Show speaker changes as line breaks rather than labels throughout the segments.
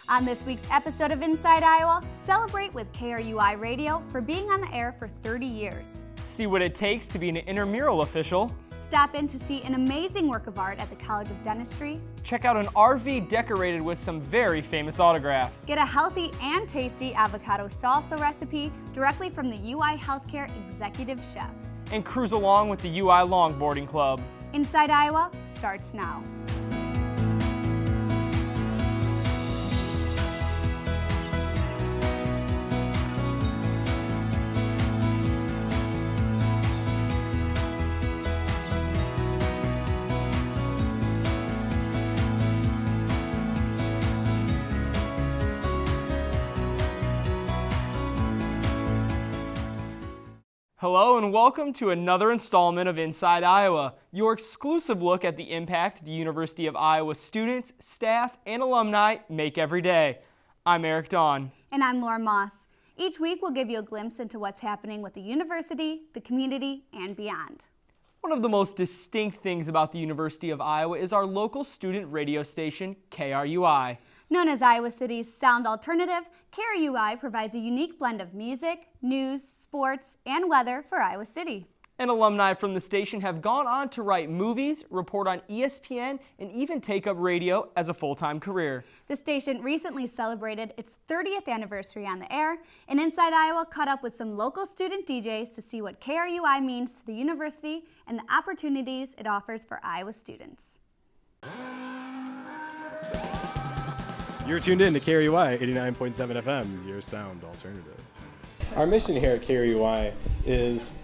On this week's episode of Inside Iowa, celebrate with KRUI Radio for being on the air for 30 years.
See what it takes to be an intramural official.
Stop in to see an amazing work of art at the College of Dentistry.
Check out an RV decorated with some very famous autographs.
Get a healthy and tasty avocado salsa recipe directly from the UI Healthcare Executive Chef.
And cruise along with the UI Longboarding Club.
Inside Iowa starts now.
Hello and welcome to another installment of Inside Iowa, your exclusive look at the impact the University of Iowa students, staff, and alumni make every day. I'm Eric Dawn.
And I'm Laura Moss. Each week we'll give you a glimpse into what's happening with the university, the community, and beyond.
One of the most distinct things about the University of Iowa is our local student radio station, KRUI.
Known as Iowa City's Sound Alternative, KRUI provides a unique blend of music, news, sports, and weather for Iowa City.
And alumni from the station have gone on to write movies, report on ESPN, and even take up radio as a full-time career.
The station recently celebrated its 30th anniversary on the air, and Inside Iowa caught up with some local student DJs to see what KRUI means to the university and the opportunities it offers for Iowa students.
You're tuned in to KRUI 89.7 FM, your sound alternative. Our mission here at KRUI is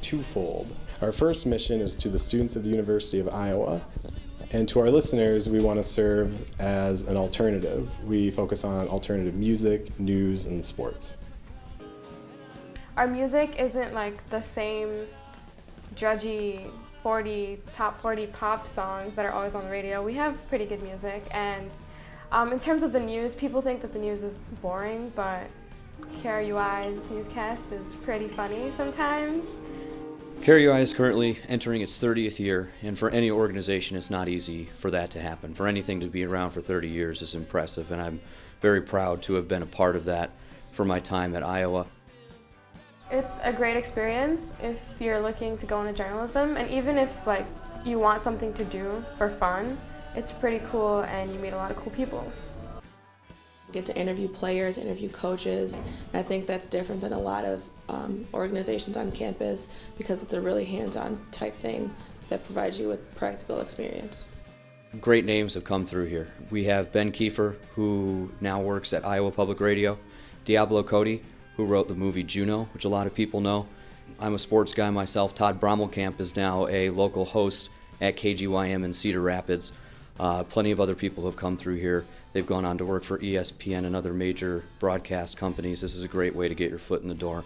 twofold. Our first mission is to the students of the University of Iowa, and to our listeners, we want to serve as an alternative. We focus on alternative music, news, and sports.
Our music isn't like the same drudgy top 40 pop songs that are always on the radio. We have pretty good music, and in terms of the news, people think that the news is boring, but KRUI's newscast is pretty funny sometimes.
KRUI is currently entering its 30th year, and for any organization it's not easy for that to happen. For anything to be around for 30 years is impressive, and I'm very proud to have been a part of that for my time at Iowa.
It's a great experience if you're looking to go into journalism, and even if you want something to do for fun, it's pretty cool and you meet a lot of cool people.
Get to interview players, interview coaches, and I think that's different than a lot of organizations on campus because it's a really hands-on type thing that provides you with practical experience.
Great names have come through here. We have Ben Kiefer, who now works at Iowa Public Radio, Diablo Cody, who wrote the movie Juno, which a lot of people know. I'm a sports guy myself. Todd Brommelkamp is now a local host at KGYM in Cedar Rapids. Plenty of other people have come through here. They've gone on to work for ESPN and other major broadcast companies. This is a great way to get your foot in the door.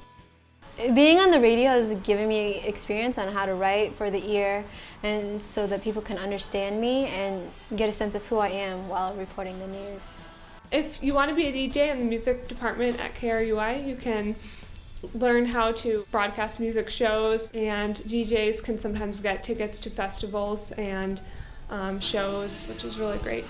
Being on the radio has given me experience on how to write for the ear, and so that people can understand me and get a sense of who I am while reporting the news.
If you want to be a DJ in the music department at KRUI, you can learn how to broadcast music shows, and DJs can sometimes get tickets to festivals and shows, which is really great.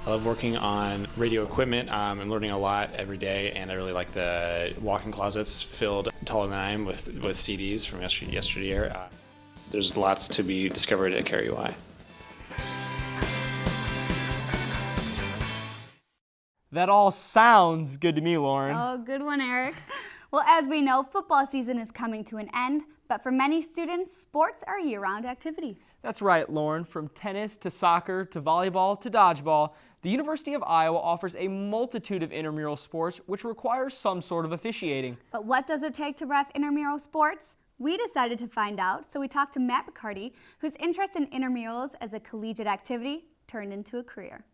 I love working on radio equipment. I'm learning a lot every day, and I really like the walk-in closets filled taller than I am with CDs from yesteryear. There's lots to be discovered at KRUI.
That all sounds good to me, Lauren.
Oh, good one, Eric. Well, as we know, football season is coming to an end, but for many students, sports are a year-round activity.
That's right, Lauren. From tennis to soccer to volleyball to dodgeball, the University of Iowa offers a multitude of intramural sports which requires some sort of officiating.
But what does it take to ref intramural sports? We decided to find out, so we talked to Matt McCarty, whose interest in intramurals as a collegiate activity turned into a career.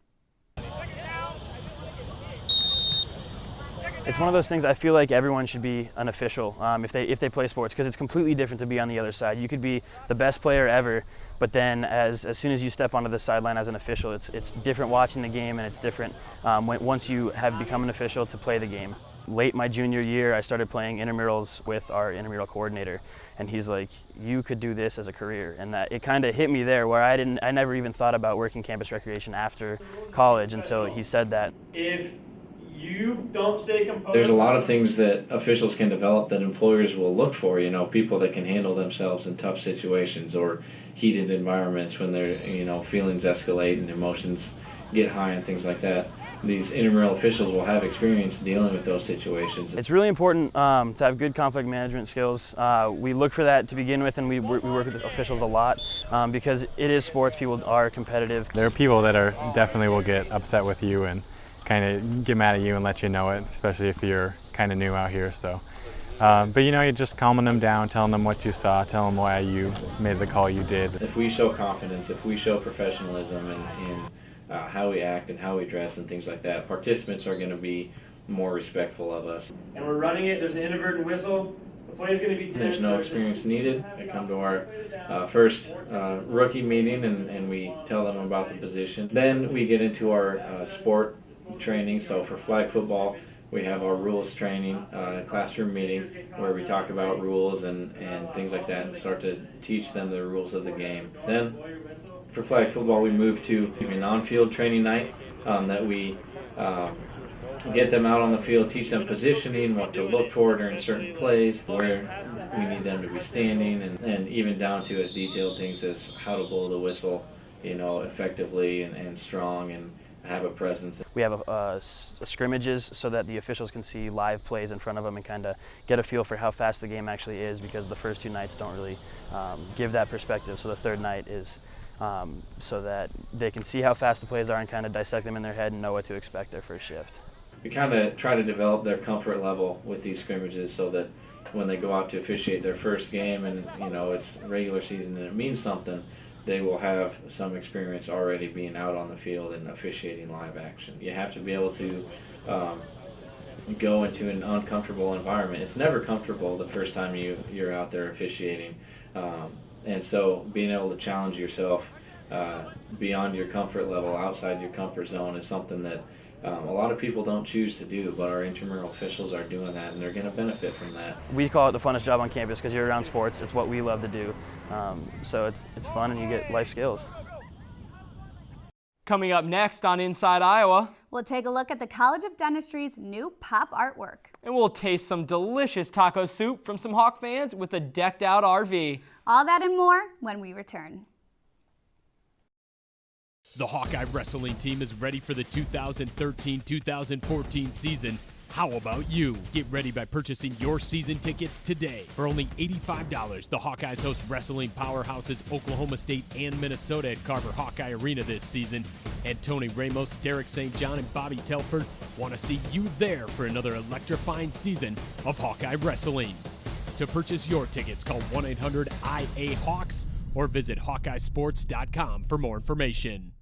It's one of those things I feel like everyone should be an official if they play sports, because it's completely different to be on the other side. You could be the best player ever, but then as soon as you step onto the sideline as an official, it's different watching the game, and it's different once you have become an official to play the game. Late my junior year, I started playing intramurals with our intramural coordinator, and he's like, you could do this as a career. And that it kind of hit me there where I never even thought about working campus recreation after college until he said that.
If you don't stay composed,
there's a lot of things that officials can develop that employers will look for, people that can handle themselves in tough situations or heated environments when their, feelings escalate and emotions get high and things like that. These intramural officials will have experience dealing with those situations.
It's really important to have good conflict management skills. We look for that to begin with, and we work with officials a lot because it is sports. People are competitive.
There are people that are definitely will get upset with you and kind of get mad at you and let you know it, especially if you're kind of new out here. So, but you're just calming them down, telling them what you saw, telling them why you made the call you did.
If we show confidence, if we show professionalism and how we act and how we dress and things like that, participants are going to be more respectful of us.
And we're running it, there's an inadvertent whistle, the play is going to be 10.
There's no experience needed. They come to our first rookie meeting and we tell them about the position. Then we get into our sport training. So for flag football, we have our rules training, classroom meeting where we talk about rules and things like that and start to teach them the rules of the game. Then for flag football, we move to an on-field training night that we get them out on the field, teach them positioning, what to look for during certain plays, where we need them to be standing, and even down to as detailed things as how to blow the whistle, effectively and strong and have a presence.
We have scrimmages so that the officials can see live plays in front of them and kind of get a feel for how fast the game actually is, because the first two nights don't really give that perspective. So the third night is so that they can see how fast the plays are and kind of dissect them in their head and know what to expect their first shift.
We kind of try to develop their comfort level with these scrimmages so that when they go out to officiate their first game and it's regular season and it means something, they will have some experience already being out on the field and officiating live action. You have to be able to go into an uncomfortable environment. It's never comfortable the first time you're out there officiating. And so being able to challenge yourself beyond your comfort level, outside your comfort zone, is something that a lot of people don't choose to do, but our intramural officials are doing that, and they're going to benefit from that.
We call it the funnest job on campus because you're around sports. It's what we love to do. So it's fun and you get life skills.
Coming up next on Inside Iowa,
we'll take a look at the College of Dentistry's new pop artwork.
And we'll taste some delicious taco soup from some Hawk fans with a decked out RV.
All that and more when we return.
The Hawkeye wrestling team is ready for the 2013-2014 season. How about you? Get ready by purchasing your season tickets today. For only $85, the Hawkeyes host wrestling powerhouses Oklahoma State and Minnesota at Carver Hawkeye Arena this season. And Tony Ramos, Derek St. John, and Bobby Telford want to see you there for another electrifying season of Hawkeye wrestling. To purchase your tickets, call 1-800-IA-HAWKS or visit HawkeyeSports.com for more information.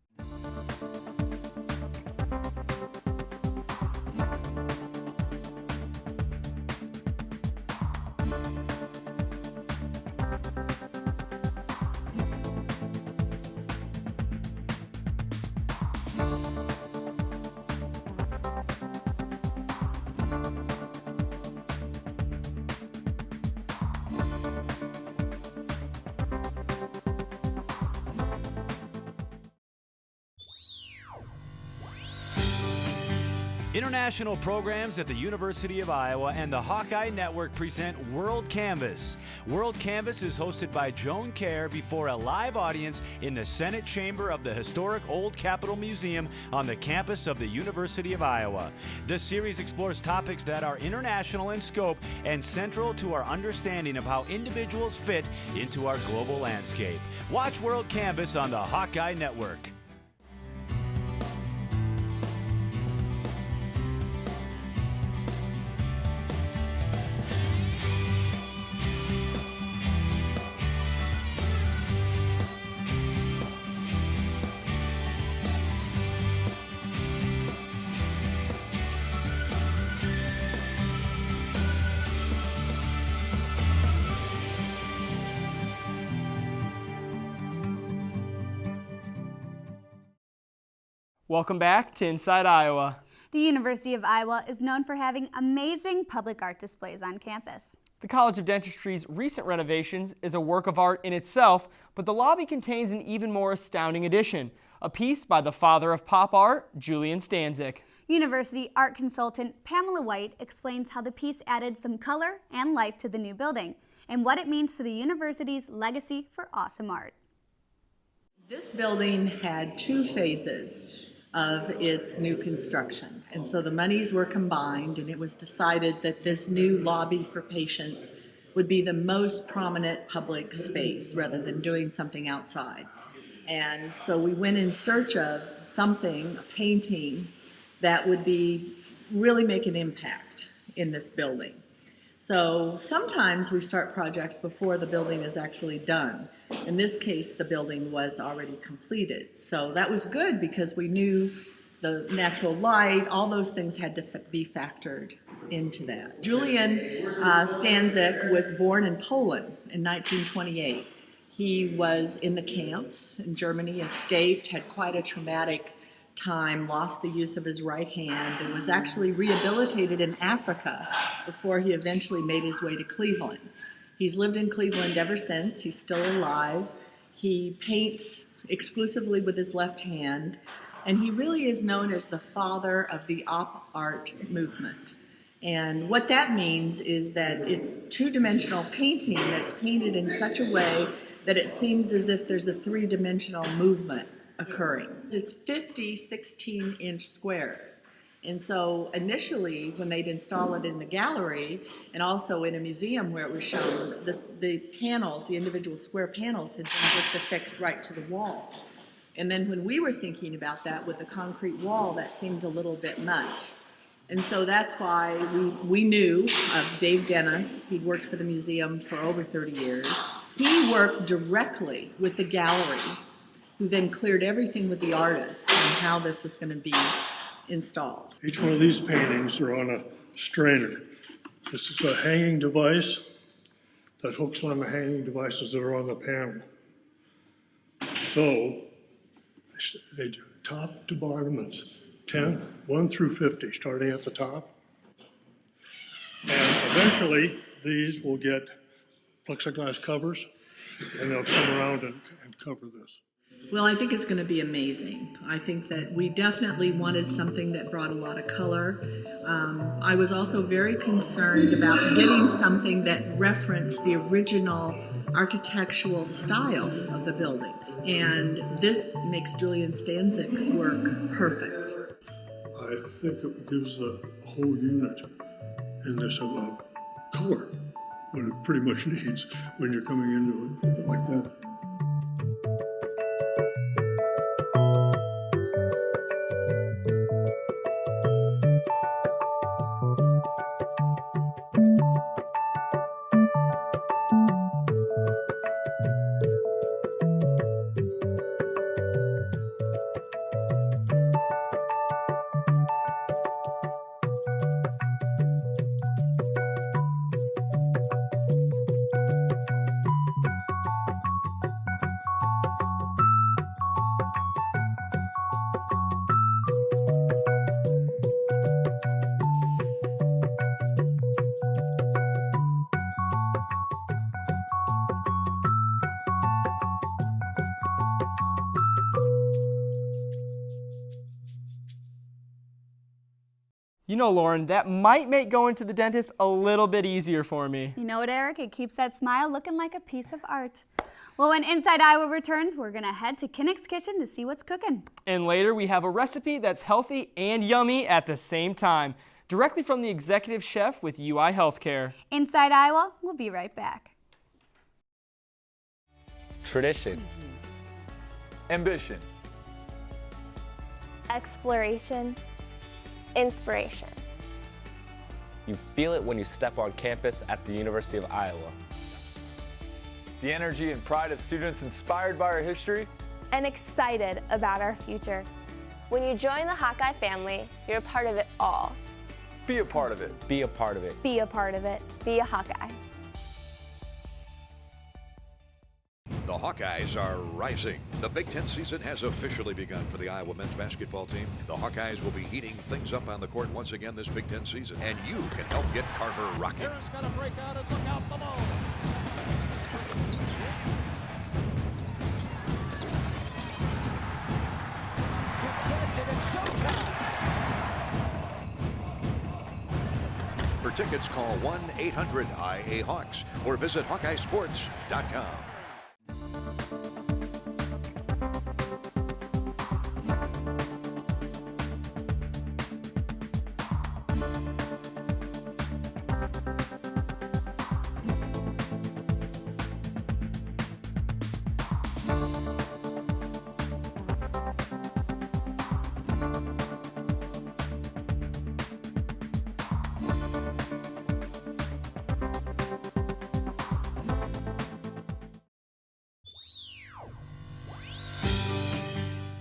International programs at the University of Iowa and the Hawkeye Network present World Canvas. World Canvas is hosted by Joan Kerr before a live audience in the Senate chamber of the historic Old Capitol Museum on the campus of the University of Iowa. The series explores topics that are international in scope and central to our understanding of how individuals fit into our global landscape. Watch World Canvas on the Hawkeye Network.
Welcome back to Inside Iowa.
The University of Iowa is known for having amazing public art displays on campus.
The College of Dentistry's recent renovations is a work of art in itself, but the lobby contains an even more astounding addition, a piece by the father of pop art, Julian Stanzik.
University art consultant Pamela White explains how the piece added some color and life to the new building and what it means to the university's legacy for awesome art.
This building had two phases of its new construction, and so the monies were combined, and it was decided that this new lobby for patients would be the most prominent public space rather than doing something outside. And so we went in search of something, a painting, that would really make an impact in this building. So sometimes we start projects before the building is actually done. In this case, the building was already completed. So that was good because we knew the natural light, all those things had to be factored into that. Julian Stanzik was born in Poland in 1928. He was in the camps in Germany, escaped, had quite a traumatic time, lost the use of his right hand, and was actually rehabilitated in Africa before he eventually made his way to Cleveland. He's lived in Cleveland ever since. He's still alive. He paints exclusively with his left hand, and he really is known as the father of the op art movement. And what that means is that it's two-dimensional painting that's painted in such a way that it seems as if there's a three-dimensional movement occurring. It's 50 16-inch squares. And so initially, when they'd install it in the gallery and also in a museum where it was shown, the panels, the individual square panels, had been just affixed right to the wall. And then when we were thinking about that with the concrete wall, that seemed a little bit much. And so that's why we knew of Dave Dennis. He'd worked for the museum for over 30 years. He worked directly with the gallery, who then cleared everything with the artists and how this was going to be installed.
Each one of these paintings are on a strainer. This is a hanging device that hooks on the hanging devices that are on the panel. So they do top to bottom, it's 1 through 50, starting at the top. And eventually, these will get plexiglass covers, and they'll come around and cover this.
Well, I think it's going to be amazing. I think that we definitely wanted something that brought a lot of color. I was also very concerned about getting something that referenced the original architectural style of the building. And this makes Julian Stanzik's work perfect.
I think it gives the whole unit in this color, what it pretty much needs when you're coming into it like that.
You know, Lauren, that might make going to the dentist a little bit easier for me.
You know what, Eric? It keeps that smile looking like a piece of art. Well, when Inside Iowa returns, we're going to head to Kinnick's kitchen to see what's cooking.
And later, we have a recipe that's healthy and yummy at the same time, directly from the executive chef with UI Healthcare.
Inside Iowa, we'll be right back.
Tradition.
Ambition.
Exploration. Inspiration.
You feel it when you step on campus at the University of Iowa.
The energy and pride of students inspired by our history.
And excited about our future. When you join the Hawkeye family, you're a part of it all.
Be a part of it.
Be a part of it.
Be a part of it. Be a Hawkeye.
The The Hawkeyes are rising. The Big Ten season has officially begun for the Iowa men's basketball team. The Hawkeyes will be heating things up on the court once again this Big Ten season, and you can help get Carver rocking.
Aaron's got to break out and look out below. Contested, it's showtime.
For tickets, call 1-800-IA-HAWKS or visit HawkeyeSports.com.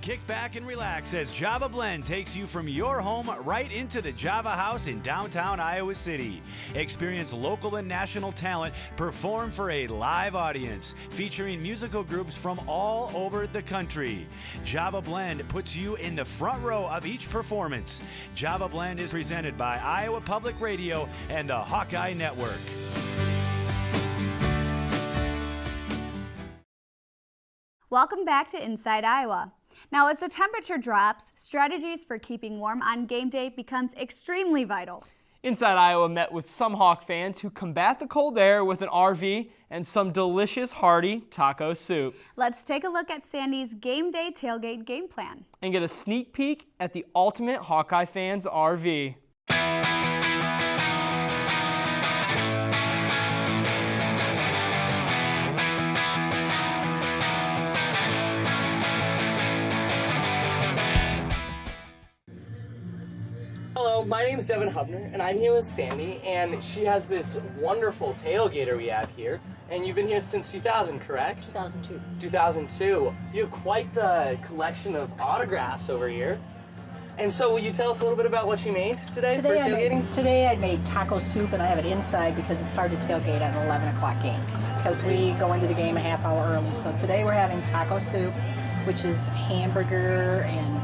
Kick back and relax as Java Blend takes you from your home right into the Java House in downtown Iowa City. Experience local and national talent perform for a live audience, featuring musical groups from all over the country. Java Blend puts you in the front row of each performance. Java Blend is presented by Iowa Public Radio and the Hawkeye Network.
Welcome back to Inside Iowa. Now, as the temperature drops, strategies for keeping warm on game day becomes extremely vital.
Inside Iowa met with some Hawk fans who combat the cold air with an RV and some delicious hearty taco soup.
Let's take a look at Sandy's game day tailgate game plan
and get a sneak peek at the ultimate Hawkeye fans RV.
Hello, my name is Devin Hubner, and I'm here with Sandy, and she has this wonderful tailgater we have here, and you've been here since 2000, correct?
2002.
2002. You have quite the collection of autographs over here. And so will you tell us a little bit about what you made today for tailgating?
Today I made taco soup, and I have it inside because it's hard to tailgate at an 11 o'clock game because we go into the game a half hour early. So today we're having taco soup, which is hamburger and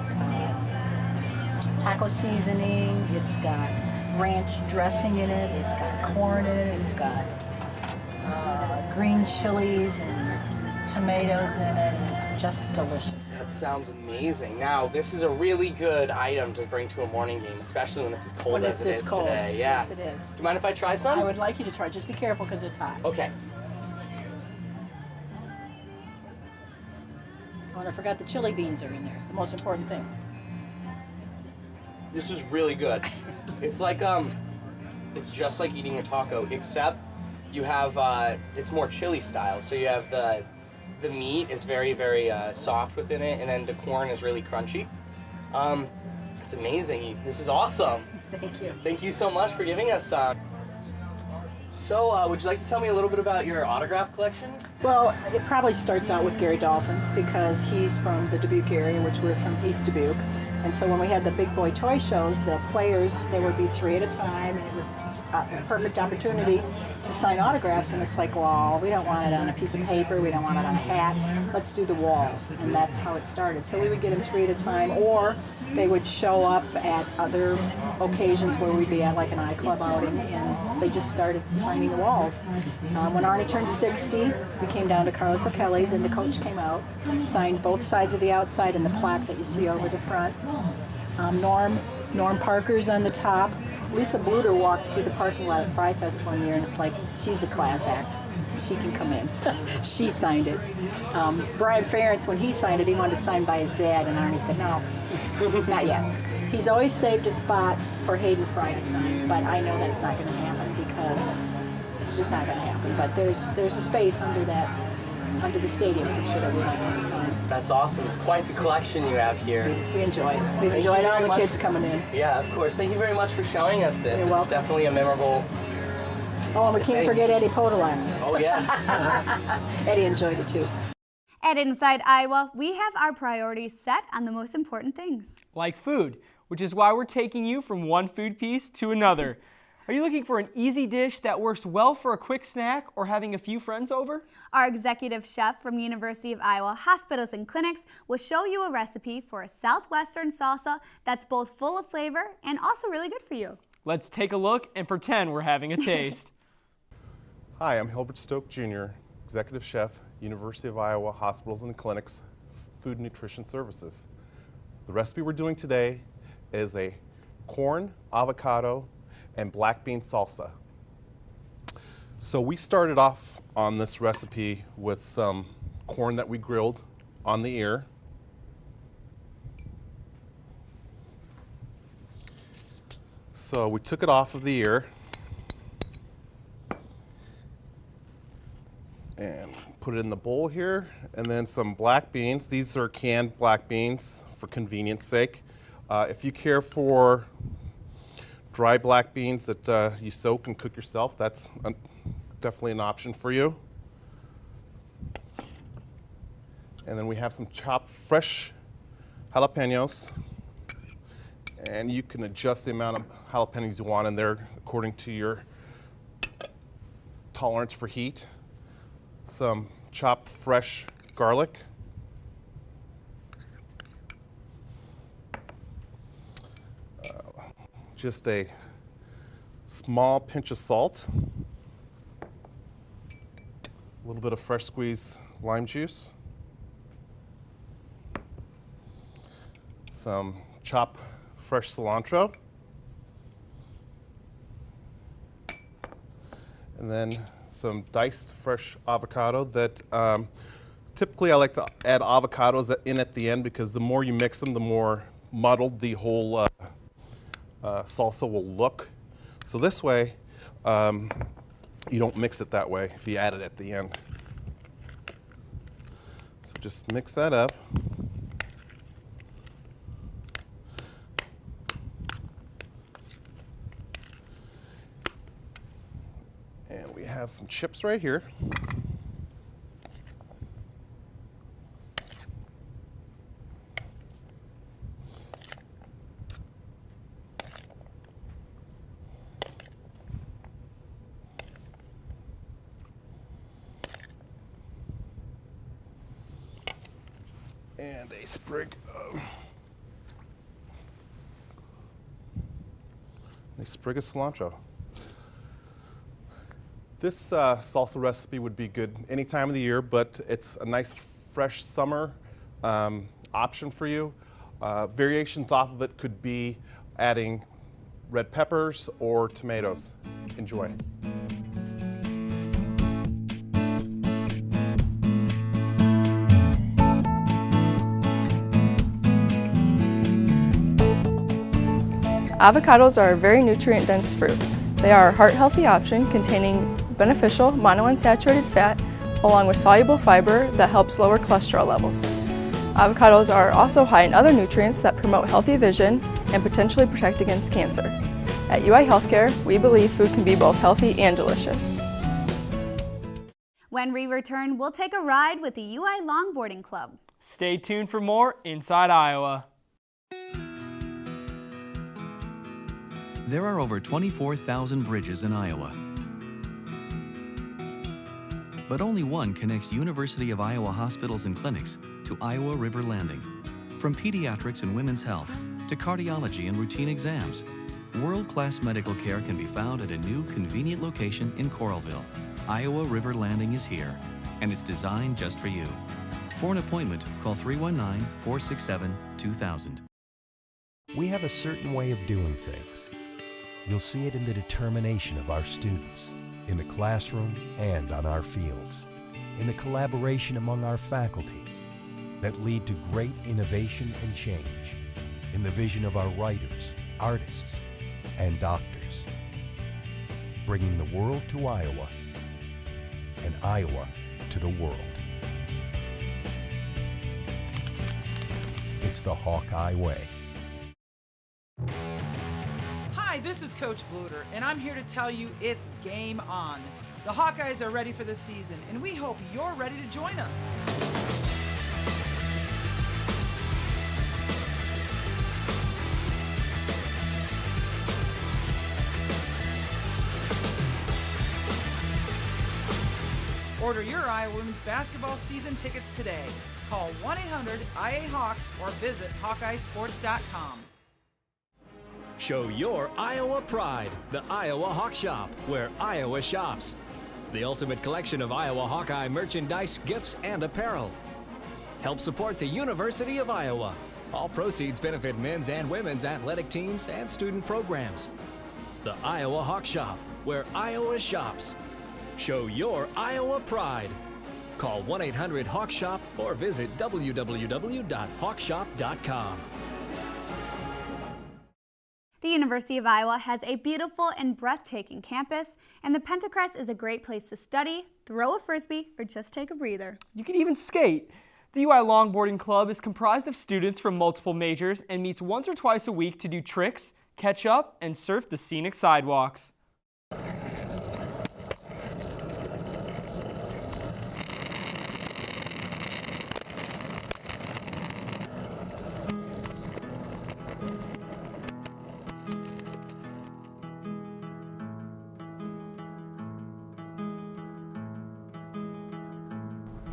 taco seasoning. It's got ranch dressing in it. It's got corn in it. It's got green chilies and tomatoes in it. And it's just delicious.
That sounds amazing. Now, this is a really good item to bring to a morning game, especially when it's as cold as it is today. Yeah.
Yes, it is.
Do you mind if I try some?
I would like you to try. Just be careful because it's hot.
Okay.
Oh, and I forgot the chili beans are in there. The most important thing.
This is really good. It's like, it's just like eating a taco, except you have, it's more chili style. So you have the meat is very, very soft within it, and then the corn is really crunchy. It's amazing. This is awesome.
Thank you.
Thank you so much for giving us some. So, would you like to tell me a little bit about your autograph collection?
Well, it probably starts out with Gary Dolphin because he's from the Dubuque area, which we're from East Dubuque. And so when we had the big boy toy shows, the players, there would be 3 at a time, and it was a perfect opportunity to sign autographs. And it's like, well, we don't want it on a piece of paper, we don't want it on a hat, let's do the walls. And that's how it started. So we would get them 3 at a time, or they would show up at other occasions where we'd be at like an iClub outing, and they just started signing the walls. When Arnie turned 60, we came down to Carlos O'Kelly's, and the coach came out, signed both sides of the outside and the plaque that you see over the front. Norm Parker's on the top. Lisa Bluter walked through the parking lot at Fry Fest one year, and it's like, she's a class act. She can come in. She signed it. Brian Ferentz, when he signed it, he wanted to sign by his dad, and Arnie said, no, not yet. He's always saved a spot for Hayden Fry to sign, but I know that's not going to happen because it's just not going to happen. But there's a space under the stadium picture that we like him to sign.
That's awesome. It's quite the collection you have here.
We enjoy it. We've enjoyed all the kids coming in.
Yeah, of course. Thank you very much for showing us this.
You're welcome.
Definitely a memorable.
Oh, and we can't forget Eddie Podolak.
Oh, yeah.
Eddie enjoyed it too.
At Inside Iowa, we have our priorities set on the most important things.
Like food, which is why we're taking you from one food piece to another. Are you looking for an easy dish that works well for a quick snack or having a few friends over?
Our executive chef from University of Iowa Hospitals and Clinics will show you a recipe for a southwestern salsa that's both full of flavor and also really good for you.
Let's take a look and pretend we're having a taste.
Hi, I'm Hilbert Stoke Jr., Executive Chef, University of Iowa Hospitals and Clinics, Food and Nutrition Services. The recipe we're doing today is a corn, avocado, and black bean salsa. So we started off on this recipe with some corn that we grilled on the ear. So we took it off of the ear and put it in the bowl here, and then some black beans. These are canned black beans for convenience sake. If you care for dry black beans that you soak and cook yourself, that's definitely an option for you. And then we have some chopped fresh jalapenos, and you can adjust the amount of jalapenos you want in there according to your tolerance for heat. Some chopped fresh garlic. Just a small pinch of salt. A little bit of fresh squeezed lime juice. Some chopped fresh cilantro. And then some diced fresh avocado that typically I like to add avocados in at the end, because the more you mix them, the more muddled the whole salsa will look. So this way, you don't mix it that way if you add it at the end. So just mix that up. And we have some chips right here. And a sprig of cilantro. This salsa recipe would be good any time of the year, but it's a nice fresh summer option for you. Variations off of it could be adding red peppers or tomatoes. Enjoy.
Avocados are a very nutrient-dense fruit. They are a heart-healthy option containing beneficial monounsaturated fat along with soluble fiber that helps lower cholesterol levels. Avocados are also high in other nutrients that promote healthy vision and potentially protect against cancer. At UI Healthcare, we believe food can be both healthy and delicious.
When we return, we'll take a ride with the UI Longboarding Club.
Stay tuned for more Inside Iowa.
There are over 24,000 bridges in Iowa. But only one connects University of Iowa hospitals and clinics to Iowa River Landing. From pediatrics and women's health to cardiology and routine exams, world-class medical care can be found at a new convenient location in Coralville. Iowa River Landing is here, and it's designed just for you. For an appointment, call 319-467-2000.
We have a certain way of doing things. You'll see it in the determination of our students, in the classroom and on our fields, in the collaboration among our faculty that lead to great innovation and change, in the vision of our writers, artists, and doctors, bringing the world to Iowa and Iowa to the world. It's the Hawkeye Way.
Hi, this is Coach Bluter, and I'm here to tell you it's game on. The Hawkeyes are ready for the season, and we hope you're ready to join us. Order your Iowa women's basketball season tickets today. Call 1-800-IA-HAWKS or visit HawkeyeSports.com.
Show your Iowa pride, the Iowa Hawk Shop, where Iowa shops. The ultimate collection of Iowa Hawkeye merchandise, gifts, and apparel. Help support the University of Iowa. All proceeds benefit men's and women's athletic teams and student programs. The Iowa Hawk Shop, where Iowa shops. Show your Iowa pride. Call 1-800-HAWK-SHOP or visit www.hawkshop.com.
The University of Iowa has a beautiful and breathtaking campus, and the Pentacrest is a great place to study, throw a frisbee, or just take a breather.
You can even skate. The UI Longboarding Club is comprised of students from multiple majors and meets once or twice a week to do tricks, catch up, and surf the scenic sidewalks.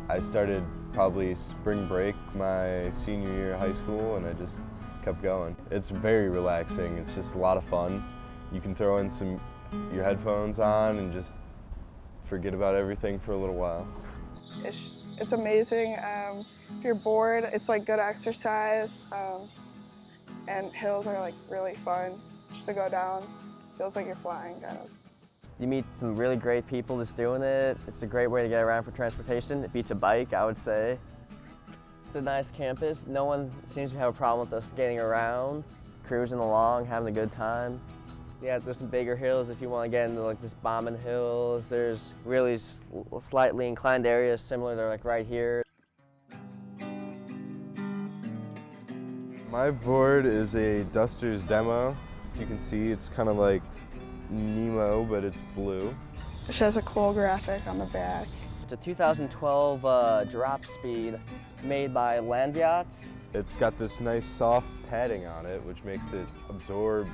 I started probably spring break my senior year of high school, and I just kept going. It's very relaxing. It's just a lot of fun. You can throw in your headphones on and just forget about everything for a little while.
It's amazing. If you're bored, it's like good exercise, and hills are like really fun just to go down. Feels like you're flying, kind of.
You meet some really great people just doing it. It's a great way to get around for transportation. It beats a bike, I would say. It's a nice campus. No one seems to have a problem with us getting around, cruising along, having a good time. Yeah, there's some bigger hills if you want to get into like this bombing hills. There's really slightly inclined areas similar to like right here.
My board is a Duster's Demo. As you can see, it's kind of like Nemo, but it's blue.
It has a cool graphic on the back.
It's a 2012 drop speed made by Land Yachts.
It's got this nice soft padding on it, which makes it absorb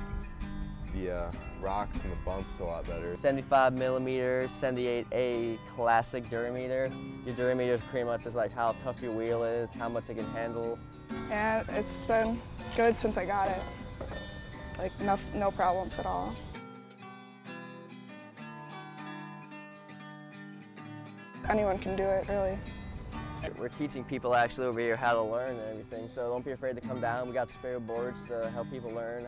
the rocks and the bumps a lot better. 75 millimeters, 78A classic durameter. Your durameter is pretty much just like how tough your wheel is, how much it can handle.
And it's been good since I got it. Like no problems at all. Anyone can do it, really.
We're teaching people actually over here how to learn and everything, so don't be afraid to come down. We got spare boards to help people learn.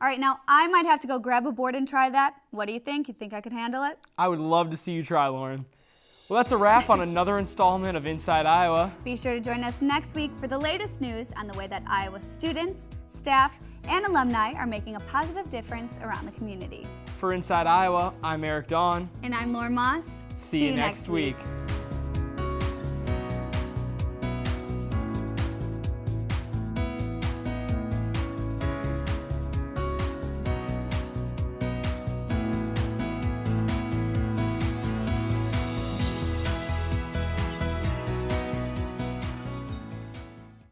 All right, now I might have to go grab a board and try that. What do you think? You think I could handle it?
I would love to see you try, Lauren. Well, that's a wrap on another installment of Inside Iowa.
Be sure to join us next week for the latest news on the way that Iowa students, staff, and alumni are making a positive difference around the community.
For Inside Iowa, I'm Eric Dawn.
And I'm Lauren Moss.
See you next week.